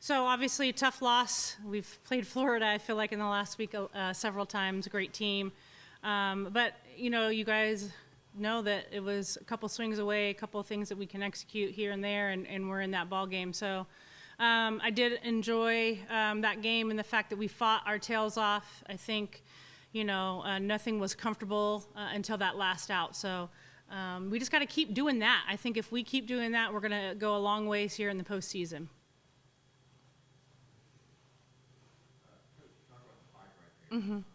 So obviously a tough loss. We've played Florida, I feel like, in the last week several times. Great team. But, you know, you guys know that it was a couple swings away, a couple of things that we can execute here and there, and we're in that ball game. So I did enjoy that game and the fact that we fought our tails off. I think, you know, nothing was comfortable until that last out. So we just got to keep doing that. I think if we keep doing that, we're going to go a long ways here in the postseason. Mm-hmm.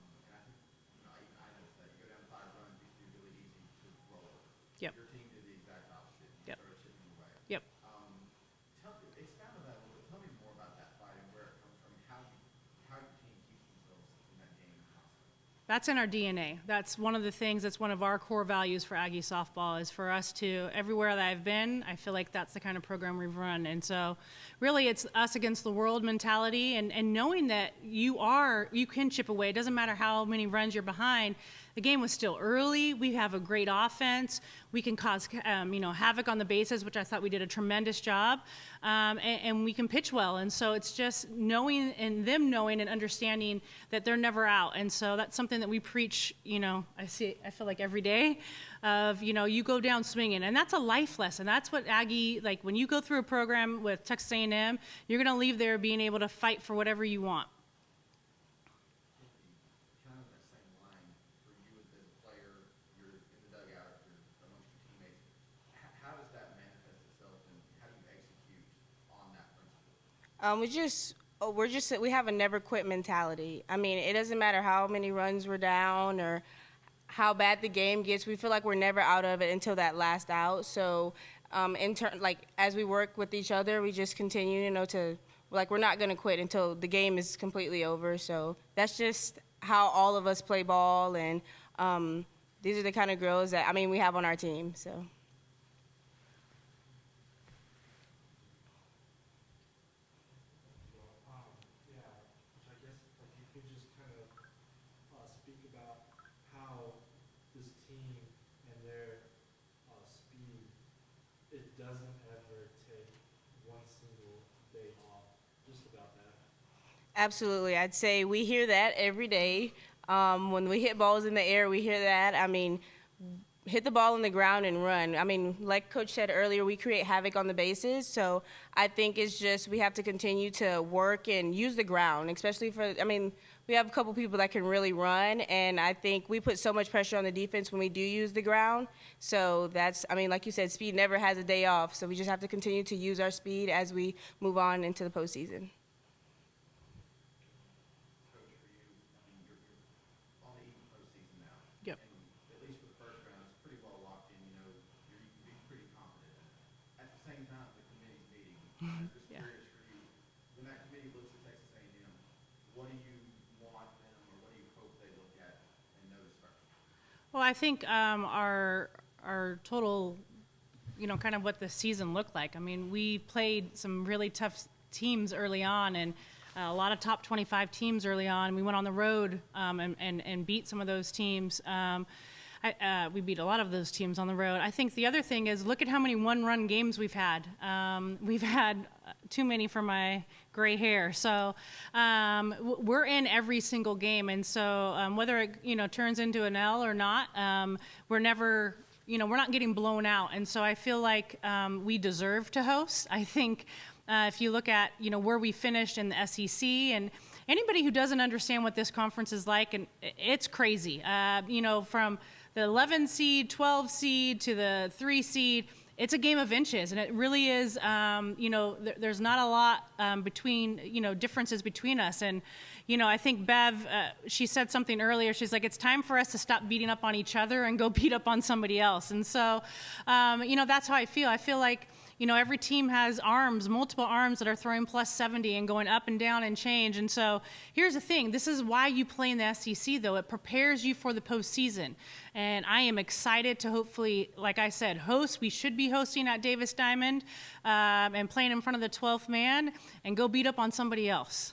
Yep. Your team did the exact opposite. You Yep. started chipping away. Yep. Expound on that a little bit. Tell me more about that fight and where it comes from, how your team keeps themselves in that game constantly. That's in our DNA. That's one of the things, that's one of our core values for Aggie softball, is for us to, everywhere that I've been, I feel like that's the kind of program we've run. And so really it's us against the world mentality, and knowing that you can chip away. It doesn't matter how many runs you're behind. The game was still early. We have a great offense. We can cause havoc on the bases, which I thought we did a tremendous job, and we can pitch well. And so it's just knowing, and them knowing and understanding that they're never out. And so that's something that we preach. You know, I feel like every day, of, you know, you go down swinging, and that's a life lesson. That's what Aggie, like when you go through a program with Texas A&M, you're going to leave there being able to fight for whatever you want. We have a never quit mentality. I mean, it doesn't matter how many runs we're down or how bad the game gets. We feel like we're never out of it until that last out. So, as we work with each other, we just continue, you know, we're not going to quit until the game is completely over. So that's just how all of us play ball, and these are the kind of girls that, we have on our team. So. Absolutely. I'd say we hear that every day. When we hit balls in the air, we hear that. Hit the ball on the ground and run. Like Coach said earlier, we create havoc on the bases. So I think it's just we have to continue to work and use the ground, especially we have a couple people that can really run. And I think we put so much pressure on the defense when we do use the ground. So that's, like you said, speed never has a day off. So we just have to continue to use our speed as we move on into the postseason. Yeah. When that committee looks at Texas A&M, what do you want them, or what do you hope they look at and notice first? Well, I think our total, kind of what the season looked like. We played some really tough teams early on, and a lot of top 25 teams early on. We went on the road and beat some of those teams. We beat a lot of those teams on the road. I think the other thing is, look at how many one-run games we've had. We've had too many for my gray hair. So we're in every single game, and so whether it turns into an L or not, we're never, we're not getting blown out. And so I feel like we deserve to host. I think if you look at where we finished in the SEC, and anybody who doesn't understand what this conference is like, and it's crazy. From the 11 seed, 12 seed to the 3 seed, it's a game of inches, and it really is. There's not a lot differences between us. And I think Bev, she said something earlier. She's like, it's time for us to stop beating up on each other and go beat up on somebody else. And so, that's how I feel. I feel like every team has multiple arms that are throwing plus 70 and going up and down and change. And so here's the thing. This is why you play in the SEC, though. It prepares you for the postseason. And I am excited to hopefully, like I said, host. We should be hosting at Davis Diamond and playing in front of the 12th man and go beat up on somebody else.